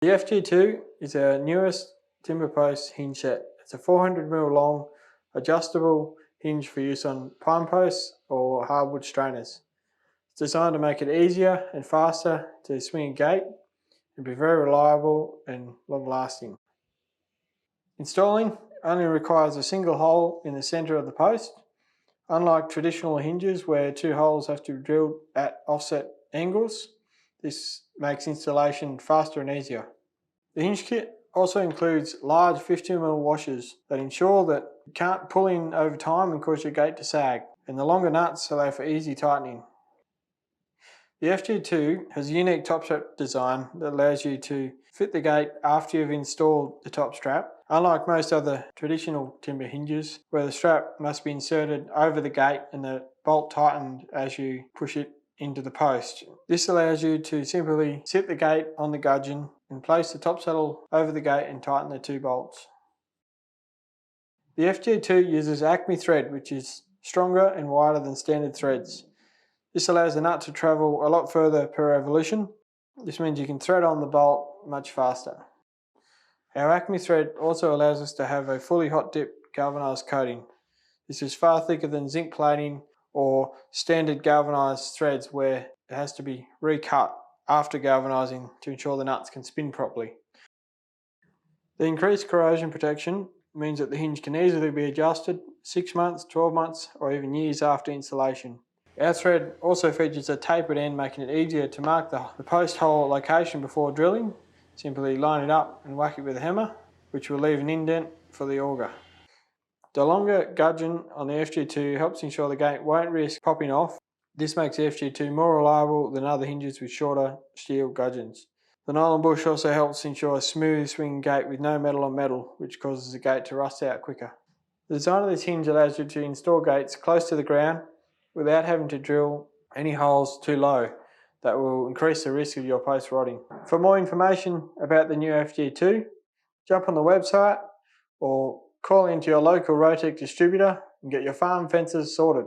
The FG2 is our newest timber post hinge set. It's a 400mm long adjustable hinge for use on pine posts or hardwood strainers. It's designed to make it easier and faster to swing a gate and be very reliable and long lasting. Installing only requires a single hole in the centre of the post. Unlike traditional hinges where two holes have to be drilled at offset angles, this makes installation faster and easier. The hinge kit also includes large 15mm washers that ensure that you can't pull in over time and cause your gate to sag, and the longer nuts allow for easy tightening. The FG2 has a unique top strap design that allows you to fit the gate after you've installed the top strap, unlike most other traditional timber hinges where the strap must be inserted over the gate and the bolt tightened as you push it into the post. This allows you to simply sit the gate on the gudgeon and place the top saddle over the gate and tighten the two bolts. The FG2 uses ACME Thread, which is stronger and wider than standard threads. This allows the nut to travel a lot further per revolution. This means you can thread on the bolt much faster. Our ACME Thread also allows us to have a fully hot dip galvanised coating. This is far thicker than zinc plating or standard galvanised threads where it has to be recut after galvanising to ensure the nuts can spin properly. The increased corrosion protection means that the hinge can easily be adjusted 6 months, 12 months or even years after installation. Our thread also features a tapered end, making it easier to mark the post hole location before drilling. Simply line it up and whack it with a hammer, which will leave an indent for the auger. The longer gudgeon on the FG2 helps ensure the gate won't risk popping off. This makes the FG2 more reliable than other hinges with shorter steel gudgeons. The nylon bush also helps ensure a smooth swinging gate with no metal on metal, which causes the gate to rust out quicker. The design of this hinge allows you to install gates close to the ground without having to drill any holes too low that will increase the risk of your post rotting. For more information about the new FG2, jump on the website or call into your local Rotech distributor and get your farm fences sorted.